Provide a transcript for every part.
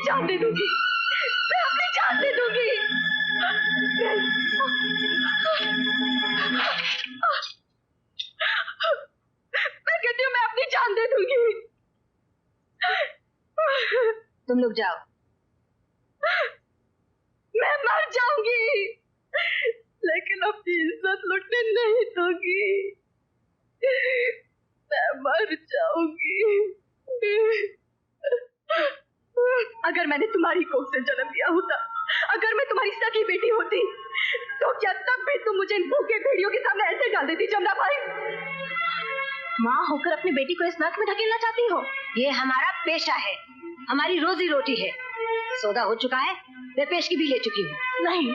अपनी जान दे दूंगी, मैं अपनी जान दे दूंगी। मैं कहती हूँ मैं अपनी जान दे दूंगी। तुम लोग जाओ। मैं मर जाऊंगी लेकिन अपनी इज्जत लुटने नहीं दूंगी। मैं मर जाऊंगी। अगर मैंने तुम्हारी कोख से जन्म लिया होता, अगर मैं तुम्हारी सगी बेटी होती, तो क्या तब भी तुम मुझे इन भूखे भेड़ियों के सामने ऐसे डाल देती जमुना भाई? माँ होकर अपनी बेटी को इस नर्क में धकेलना चाहती हो? ये हमारा पेशा है, हमारी रोजी रोटी है। सौदा हो चुका है, मैं पेशगी भी ले चुकी हूँ। नहीं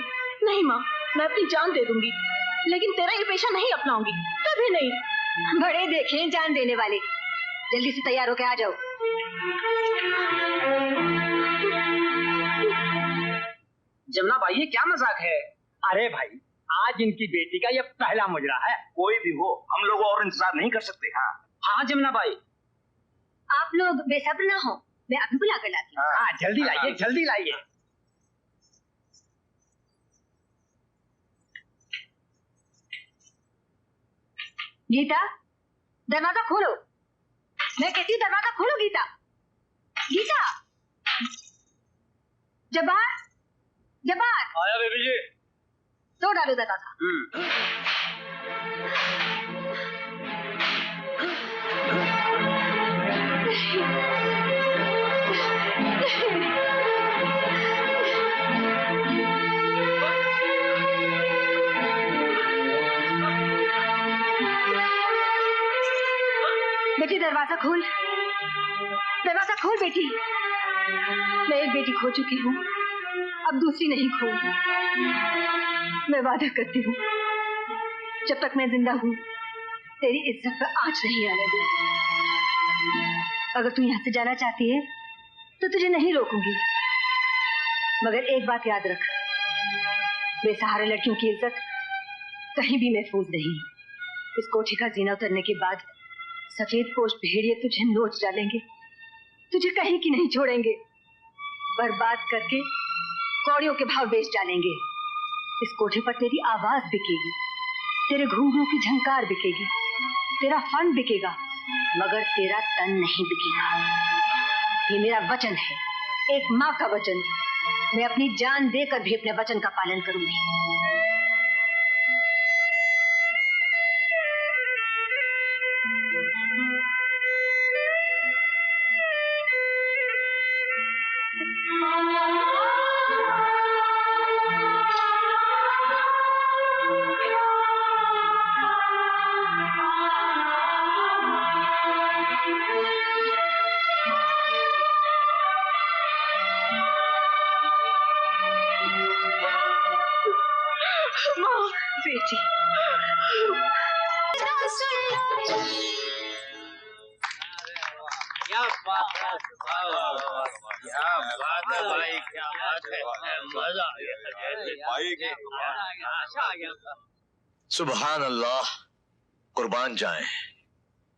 नहीं माँ, मैं अपनी जान दे दूंगी, लेकिन तेरा ये पेशा नहीं अपनाऊंगी, कभी नहीं। बड़े देखे जान देने वाले। जल्दी से तैयार होकर आ जाओ। जमुना भाई ये क्या मजाक है? अरे भाई, आज इनकी बेटी का ये पहला मुजरा है। कोई भी हो, हम लोग और इंतजार नहीं कर सकते। हाँ हाँ जमुना भाई, आप लोग बेसब्र ना हो, मैं अभी बुला कर लाती हूँ। हाँ जल्दी लाइए, जल्दी लाइए। गीता, दरवाजा खोलो। मैं कहती हूँ दरवाजा खोलो गीता। गीता, जब्बार, जब्बार। आया बेबी जी। तो डालो दरवाजा। बेटी दरवाजा खोल, दरवाजा खोल बेटी। मैं एक बेटी खो चुकी हूँ, अब दूसरी नहीं खोऊंगी। मैं वादा करती हूँ, जब तक मैं जिंदा हूँ तेरी इज्जत पर आंच नहीं आने दूंगी। अगर तू यहाँ से जाना चाहती है तो तुझे नहीं रोकूंगी, मगर एक बात याद रख, बेसहारा लड़कियों की इज्जत कहीं भी महफूज नहीं। इस कोठी का जीना उतरने के बाद सफेद पोश भेड़िए तुझे नोच डालेंगे, तुझे कहीं की नहीं छोड़ेंगे, बर्बाद करके कौड़ियों के भाव बेच डालेंगे। इस कोठे पर तेरी आवाज बिकेगी, तेरे घूंघरू की झंकार बिकेगी, तेरा फन बिकेगा, मगर तेरा तन नहीं बिकेगा। ये मेरा वचन है, एक माँ का वचन। मैं अपनी जान देकर भी अपने वचन का पालन करूंगी। बेटी, क्या बात है, क्या बात है भाई, क्या बात है, मजा आ गया। सुभान अल्लाह, कुर्बान जाएं।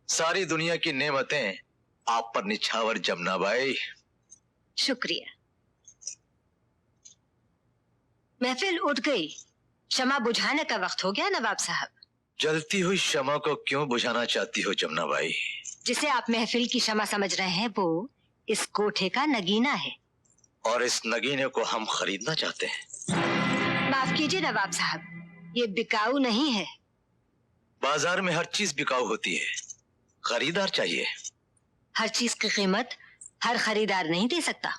सारी दुनिया की नेमतें आप पर निछावर जमुना बाई। शुक्रिया। महफिल उठ गई, शमा बुझाने का वक्त हो गया नवाब साहब। जलती हुई शमा को क्यों बुझाना चाहती हो जमुना बाई? जिसे आप महफिल की शमा समझ रहे हैं वो इस कोठे का नगीना है, और इस नगीने को हम खरीदना चाहते हैं। माफ कीजिए नवाब साहब, ये बिकाऊ नहीं है। बाजार में हर चीज बिकाऊ होती है, खरीदार चाहिए। हर चीज की कीमत हर खरीदार नहीं दे सकता।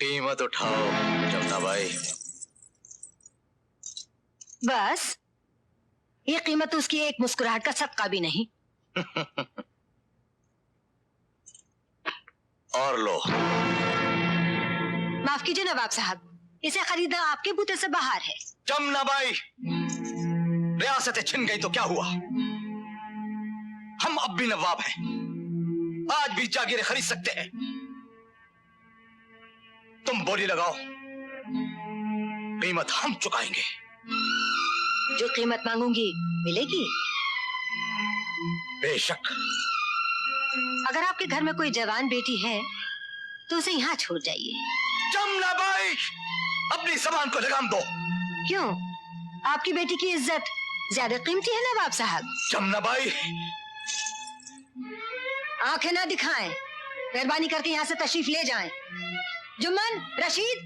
कीमत उठाओ जमुना बाई। बस ये कीमत उसकी एक मुस्कुराहट का सदका भी नहीं। और लो। माफ कीजिए नवाब साहब, इसे खरीदना आपके बूते से बाहर है। जमुना बाई, रियासतें छिन गई तो क्या हुआ? हम अब भी नवाब हैं, आज भी जागीरें खरीद सकते हैं। तुम बोली लगाओ, कीमत हम चुकाएंगे। जो कीमत मांगूंगी मिलेगी। बेशक। अगर आपके घर में कोई जवान बेटी है तो उसे यहाँ छोड़ जाइए। जमुना बाई, अपनी जबान को लगाम दो। क्यों? आपकी बेटी की इज्जत ज्यादा कीमती है नवाब साहब? जमुना बाई, आंखें ना दिखाएं, मेहरबानी करके यहाँ से तशरीफ ले जाएं। जुम्मन, रशीद,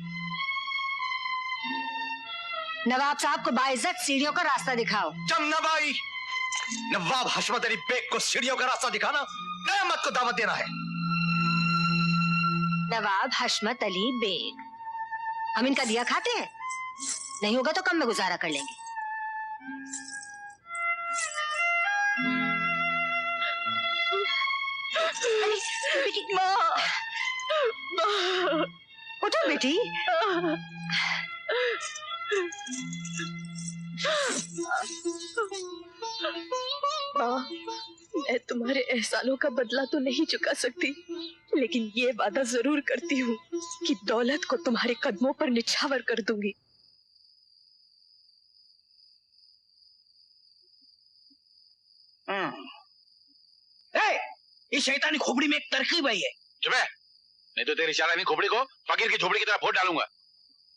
नवाब साहब को बाइज्जत सीढ़ियों का रास्ता दिखाओ। जमुना बाई, नवाब हशमत अली बेग को सीढ़ियों का रास्ता दिखाना कयामत को दावत देना है। नवाब हशमत अली बेग, हम इनका दिया खाते हैं? नहीं होगा तो कम में गुजारा कर लेंगे। बेटी, उठो बेटी। माँ, मैं तुम्हारे एहसानों का बदला तो नहीं चुका सकती, लेकिन ये वादा जरूर करती हूँ कि दौलत को तुम्हारे कदमों पर निछावर कर दूंगी। इस शैतानी खोपड़ी में एक तरकीब आई है। चुप है, नहीं तो तेरी शाला नहीं खोपड़ी को फकीर की झोपड़ी की तरह फोड़ डालूंगा।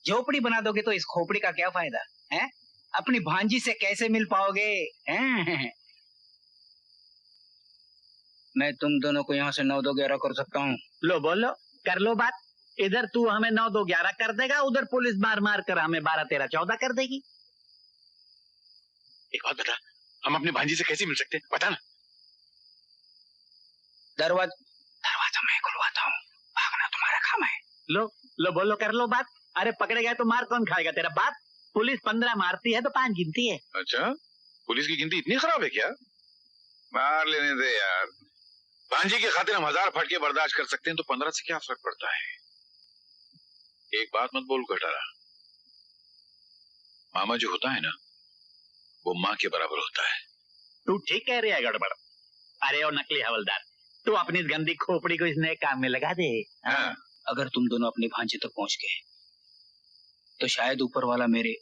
झोपड़ी बना दोगे तो इस खोपड़ी का क्या फायदा है? अपनी भांजी से कैसे मिल पाओगे? हैं? मैं तुम दोनों को यहाँ से 9-2-11 कर सकता हूँ। लो बोलो, कर लो बात। इधर तू हमें 9-2-11 कर देगा, उधर पुलिस मार मार कर हमें 12-13-14 कर देगी। एक बात बता, हम अपनी भांजी से कैसे मिल सकते हैं? बता ना। दरवाजा मैं खुलवाता हूँ, भागना तुम्हारा काम है। लो बोलो, कर लो बात। अरे पकड़े गए तो मार कौन खाएगा? तेरा बाप। पुलिस 15 मारती है तो 5 गिनती है। अच्छा, पुलिस की गिनती इतनी खराब है क्या? मार लेने दे यार। भांजी की खातिर हम 1000 फटके बर्दाश्त कर सकते हैं, तो 15 से क्या फर्क पड़ता है? एक बात मत बोल गटारा, मामा जो होता है ना, वो माँ के बराबर होता है। तू ठीक कह रही है गड़बड़। अरे ओ नकली हवलदार, तू अपनी इस गंदी खोपड़ी को इस नए काम में लगा दे। हाँ। अगर तुम दोनों अपनी भांजी तक पहुंच गए तो शायद ऊपर वाला मेरे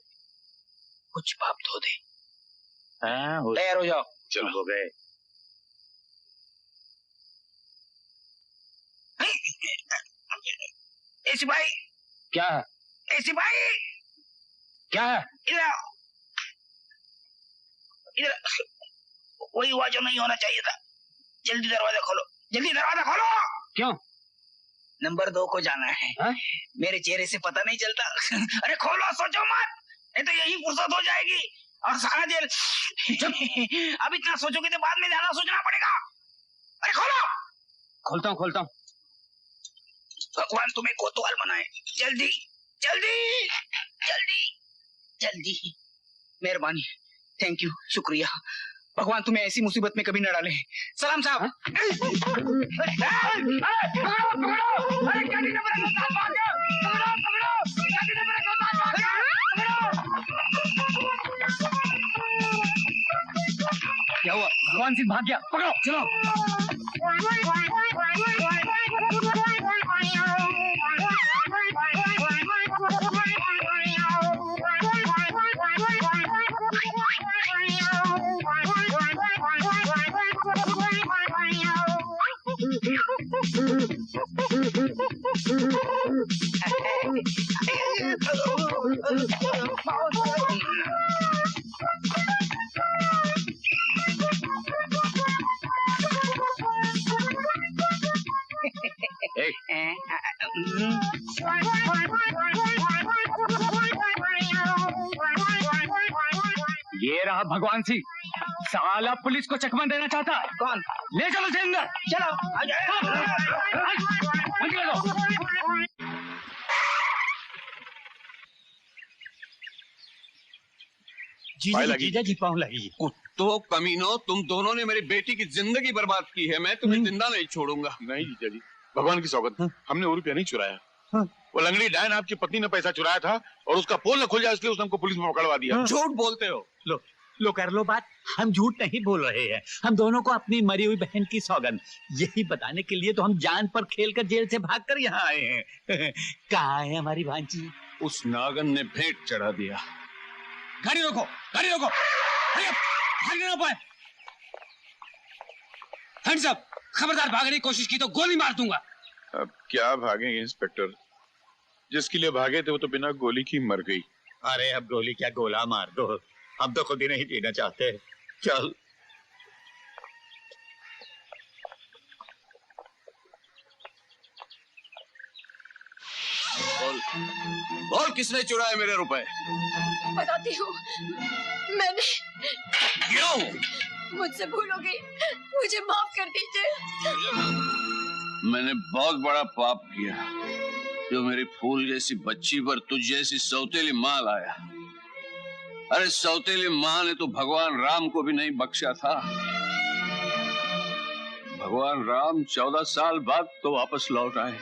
कुछ पाप धो दे। तैयार हो जाओ। चलो, हो गए। ऐसी भाई, क्या ऐसी भाई, क्या है? इधर वही हुआ जो नहीं होना चाहिए था। जल्दी दरवाजा खोलो, जल्दी दरवाजा खोलो। क्यों? नंबर 2 को जाना है। हा? मेरे चेहरे से पता नहीं चलता। अरे खोलो, सोचो मत, नहीं तो यही फुर्सत हो जाएगी और सारा जेल। अब इतना सोचोगे तो बाद में ज्यादा सोचना पड़ेगा। अरे खोलो। खोलता हूँ। भगवान तुम्हें कोतवाल बनाए। जल्दी जल्दी जल्दी जल्दी, मेहरबानी, थैंक यू, शुक्रिया। भगवान तुम्हें ऐसी मुसीबत में कभी न डाले। सलाम साहब। क्या हुआ? भगवान सिंह भाग गया, पकड़ो, चलो। ये रहा भगवान सिंह, साला पुलिस को चकमा देना चाहता है। कौन? ले चलो इसे अंदर। चलो। जीजा जी पाँव लगी। कुत्तों, कमीनों, तुम दोनों ने मेरी बेटी की जिंदगी बर्बाद की है। मैं तुम्हें जिंदा नहीं छोड़ूंगा। नहीं जीजा जी, भगवान की सौगंध, हमने वो रुपया नहीं चुराया। वो लंगड़ी डायन आपकी पत्नी ने पैसा चुराया था और उसका पोल न खुल जाए इसलिए उसने हमको पुलिस में पकड़वा दिया। झूठ बोलते हो। लो कर लो बात। हम झूठ नहीं बोल रहे हैं, हम दोनों को अपनी मरी हुई बहन की सौगंध यही बताने के लिए तो हम जान पर खेलकर जेल से भागकर यहाँ आए हैं। कहाँ है हमारी भांजी? उस नागन ने भेंट चढ़ा दिया। गाड़ी रोको, गाड़ी रोको। भागने ना पाए। Hands up. खबरदार भागने की कोशिश की तो गोली मार दूंगा। अब क्या भागेंगे इंस्पेक्टर, जिसके लिए भागे थे वो तो बिना गोली की मर गई। अरे अब गोली क्या, गोला मार दो, हम तो खुद ही नहीं जीना चाहते। चल। बोल बोल, किसने चुराए मेरे रुपए? बताती हूँ, मैंने। क्यों? मुझसे भूल हो गई, मुझे माफ कर दीजिए। मैंने बहुत बड़ा पाप किया जो मेरी फूल जैसी बच्ची पर तुझ जैसी सौतेली माँ लाया। अरे सौतेली माँ ने तो भगवान राम को भी नहीं बख्शा था। भगवान राम 14 साल बाद तो वापस लौट आए,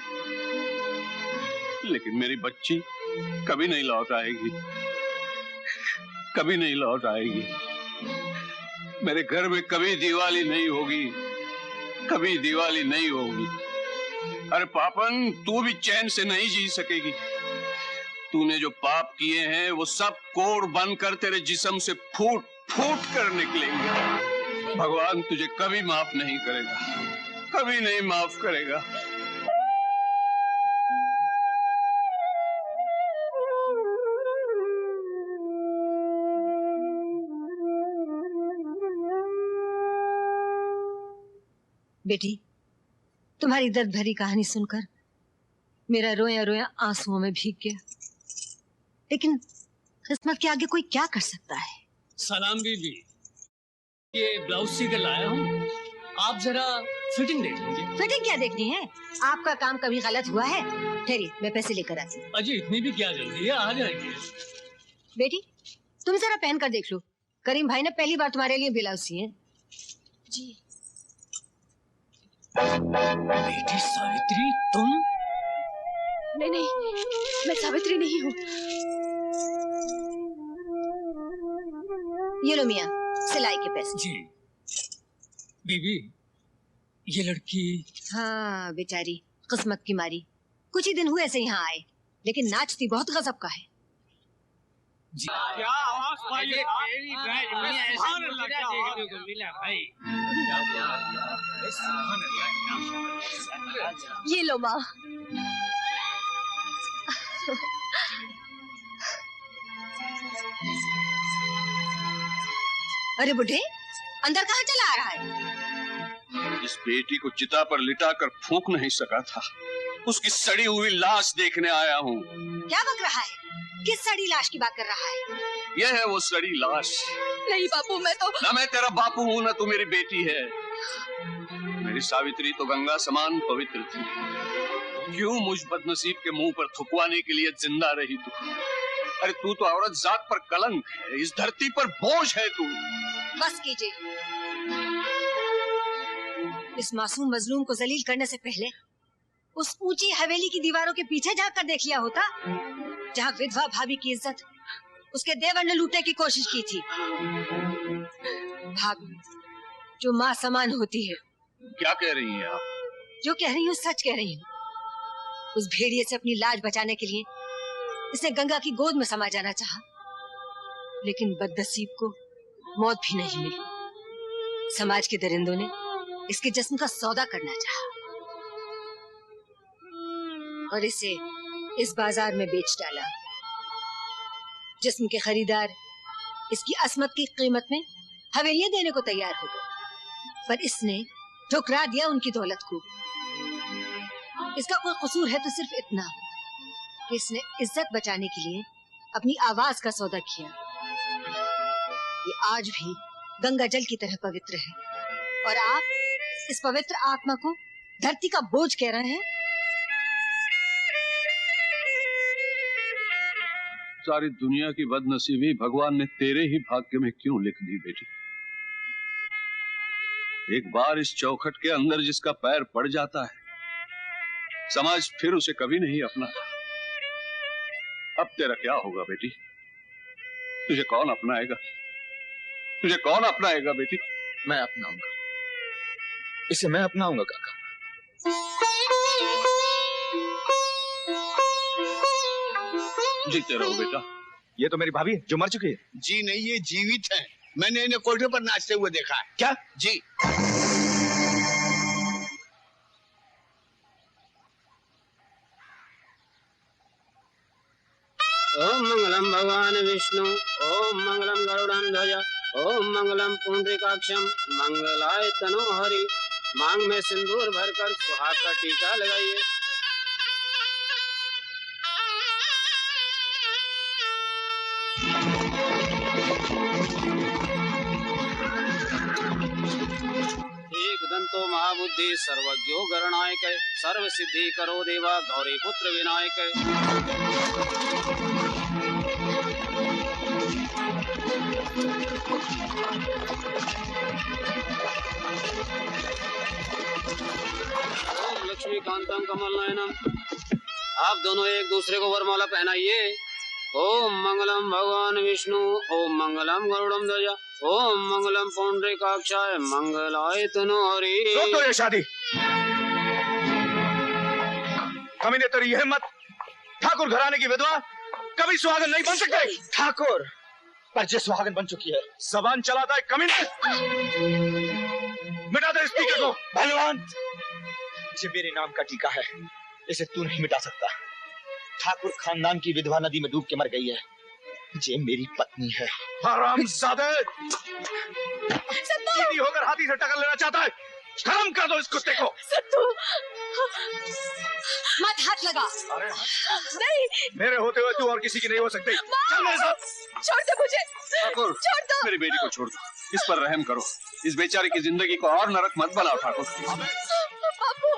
लेकिन मेरी बच्ची कभी नहीं लौट आएगी, कभी नहीं लौट आएगी। मेरे घर में कभी दिवाली नहीं होगी, कभी दिवाली नहीं होगी। अरे पापन, तू भी चैन से नहीं जी सकेगी। तूने जो पाप किए हैं वो सब कोड़ बनकर तेरे जिस्म से फूट फूट कर निकलेंगे। भगवान तुझे कभी माफ नहीं करेगा, कभी नहीं माफ करेगा। बेटी, तुम्हारी दर्द भरी कहानी सुनकर मेरा रोया रोया आंसुओं में भीग गया, लेकिन किस्मत के आगे कोई क्या कर सकता है। सलाम बीबी, ये ब्लाउज सी कर लाया हूँ, आप जरा फिटिंग देख लीजिए। फिटिंग क्या देखनी है, आपका काम कभी गलत हुआ है? ठहरिए, मैं पैसे लेकर आती हूँ। अजी इतनी भी क्या जल्दी है, आ जाएंगे। बेटी, तुम जरा पहन कर देख लो, करीम भाई ने पहली बार तुम्हारे लिए ब्लाउज सिए हैं। जी। बेटी सावित्री, तुम? नहीं नहीं, मैं सावित्री नहीं हूँ। ये लो मियाँ, सिलाई के पैसे। जी। बीबी, ये लड़की? हाँ बेचारी, किस्मत की मारी कुछ ही दिन हुए ऐसे यहाँ आए, लेकिन नाचती बहुत गजब का है। जी। क्या आवाज पाई है? सुभान अल्लाह, क्या देखने को मिला भाई। ये लो माँ। अरे बुढ़े, अंदर कहाँ चला आ रहा है? इस बेटी को चिता पर लिटाकर फूंक नहीं सका था, उसकी सड़ी हुई लाश देखने आया हूँ। क्या बक रहा है? किस सड़ी लाश की बात कर रहा है? यह है वो सड़ी लाश। नहीं बापू, मैं तो। ना मैं तेरा बापू हूँ, ना तू मेरी बेटी है। मेरी सावित्री तो गंगा समान पवित्र थी, क्यों मुझ बदनसीब के मुंह पर थुकवाने के लिए जिंदा रही तू? अरे तू तो औरत जात पर कलंक है, इस धरती पर बोझ है तू। बस कीजिए, इस मासूम मजलूम को जलील करने से पहले उस ऊंची हवेली की दीवारों के पीछे जाकर देख लिया होता, जहाँ विधवा भाभी की इज्जत उसके देवर ने लूटने की कोशिश की थी। भाभी जो माँ समान होती है। क्या कह रही हैं आप? जो कह रही हूँ सच कह रही हूँ। उस भेड़िए से अपनी लाज बचाने के लिए इसने गंगा की गोद में समा जाना चाहा, लेकिन बदनसीब को मौत भी नहीं मिली। समाज के दरिंदों ने इसके जिस्म का सौदा करना चाहा और इसे इस बाजार में बेच डाला। जिस्म के खरीदार इसकी असमत की कीमत में हवेलियां देने को तैयार हो गए, पर इसने ठुकरा दिया उनकी दौलत को। इसका कोई कसूर है तो सिर्फ इतना कि इसने इज्जत बचाने के लिए अपनी आवाज का सौदा किया। ये आज भी गंगा जल की तरह पवित्र है, और आप इस पवित्र आत्मा को धरती का बोझ कह रहे हैं। सारी दुनिया की बदनसीबी भगवान ने तेरे ही भाग्य में क्यों लिख दी बेटी? एक बार इस चौखट के अंदर जिसका पैर पड़ जाता है, समाज फिर उसे कभी नहीं अपनाता। अब तेरा क्या होगा बेटी? तुझे कौन अपनाएगा? तुझे कौन अपनाएगा बेटी? मैं अपनाऊंगा इसे, मैं अपनाऊंगा काका। जीते रहो बेटा। ये तो मेरी भाभी है जो मर चुकी है। जी नहीं, ये जीवित है। मैंने इन्हें कोठे पर नाचते हुए देखा है। क्या? जी। ओम मंगलम भगवान विष्णु, ओम मंगलम गरुड़ं ध्वज, ओम मंगलम पुंडरीकाक्षम, मंगलाय तनो हरि। मांग में सिंदूर भरकर सुहाग का टीका लगाइए। एकदंतो महाबुद्धि सर्वज्ञो गणनायक, सर्व सिद्धि करो देवा गौरी पुत्र विनायक। ओम लक्ष्मीकांतम कमल नयनम। आप दोनों एक दूसरे को वरमाला पहनाइए। ओम मंगलम भगवान विष्णु, ओम मंगलम गरुड़ं ध्वज, ओम मंगलम पुंडरीकाक्षाय, मंगलाय तनो हरि। रोक दो ये शादी। कमीने तेरी यह हिम्मत, ठाकुर घराने की विधवा कभी सुहागन नहीं बन सकते। ठाकुर पर जो सुहागन बन चुकी है, जबान चलाता है कमीने। मिटा दे इस टीके को। पहलवान, ये मेरे नाम का टीका है, इसे तू नहीं मिटा सकता। ठाकुर खानदान की विधवा नदी में डूब के मर गई है, ये मेरी पत्नी है। हरामजादे, चीनी होकर हाथी से टक्कर लेना चाहता है, खत्म कर दो इस कुत्ते को। सत्तू, मत हाथ लगा। अरे नहीं, मेरे होते हुए तू और किसी की नहीं हो सकती। चल मेरे साथ। छोड़ दो मुझे, ठाकुर, छोड़ दो। मेरी बेटी को छोड़ दो, इस पर रहम करो। इस बेचारे की जिंदगी को और नरक मत बनाओ ठाकुर। बापू,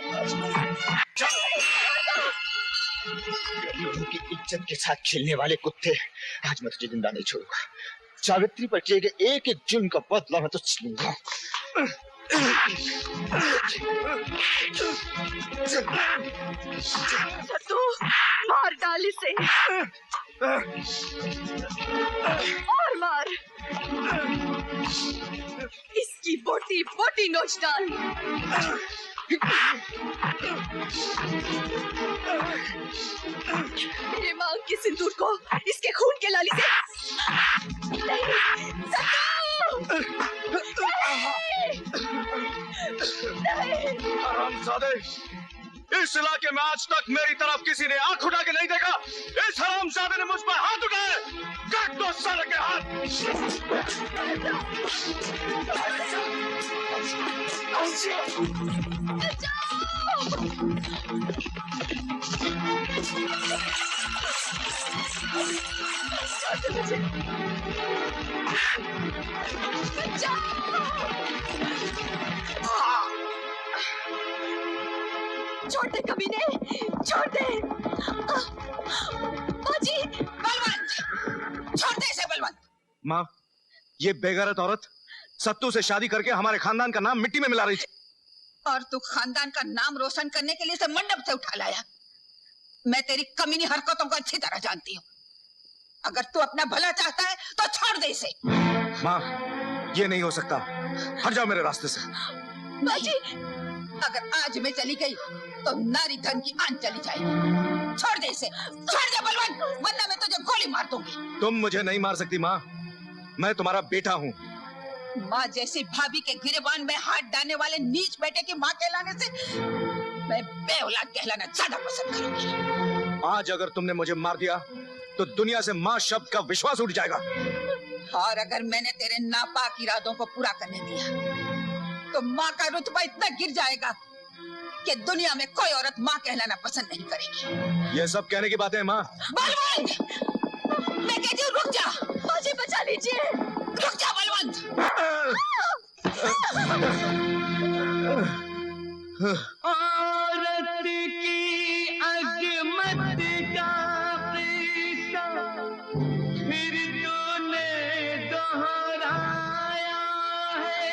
गरीबों की इज्जत के साथ खेलने वाले कुत्ते, आज मैं तुझे जिंदा नहीं छोड़ूंगा। सावित्री पर किए गए एक एक जुल्म का बदला मैं तुझसे लूंगा। सत्तू, मार डाल इसे, और मार। इसकी बोटी बोटी नोच डाल। मेरे मांग के सिंदूर को इसके खून के लाली से नहीं, हरामजादे, इस इलाके में आज तक मेरी तरफ किसी ने आंख उठा के नहीं देखा। इस हरामजादे ने मुझ पर हाथ उठाए, काट दो साले के छोड़ दे कमीने, छोड़ दे। बाजी, बलवंत, छोड़ दे इसे बलवंत। माँ, ये बेगैरत औरत सत्तू से शादी करके हमारे खानदान का नाम मिट्टी में मिला रही थी। और तू खानदान का नाम रोशन करने के लिए इसे मंडप से उठा लाया। मैं तेरी कमीनी हरकतों को अच्छी तरह जानती हूँ। अगर तू अपना भला चाहता है तो छोड़ दे इसे। माँ, ये नहीं हो सकता, हट जाओ मेरे रास्ते से। बाजी, अगर आज मैं चली गई तो नारी धन की आन चली जाएगी। छोड़ दे इसे, छोड़ दे बलवंत, वरना मैं तुझे गोली मार दूंगी। तुम मुझे नहीं मार सकती माँ, मैं तुम्हारा बेटा हूँ। माँ जैसी भाभी के गिरेबान में हाथ डालने वाले नीच बेटे की माँ कहलाने से मैं बेऔलाद कहलाना ज्यादा पसंद करूंगी। आज अगर तुमने मुझे मार दिया तो दुनिया से माँ शब्द का विश्वास उठ जाएगा। और अगर मैंने तेरे नापाक इरादों को पूरा करने दिया तो माँ का रुतबा इतना गिर जाएगा कि दुनिया में कोई औरत माँ कहलाना पसंद नहीं करेगी। ये सब कहने की बातें हैं माँ। बलवंत, मैं कहती हूँ रुक जा। बाजी बचा लीजिए। रुक जा बलवंत। औरत की अजमत का पीछा फिर तूने दोहराया है।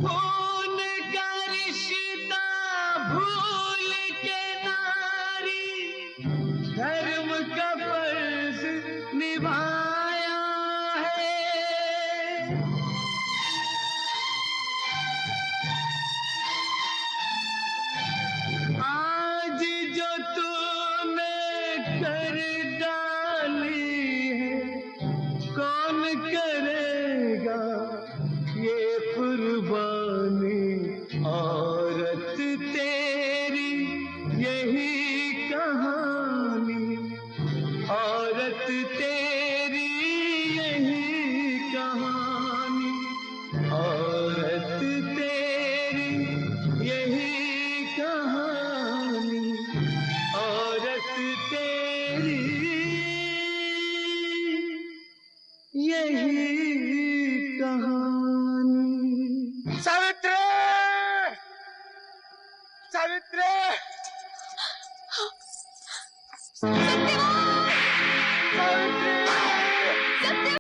खून का रिश्ता भूल के नारी धर्म का फर्ज निभाया औरत तेरी यही कहानी। सावित्री, सावित्री,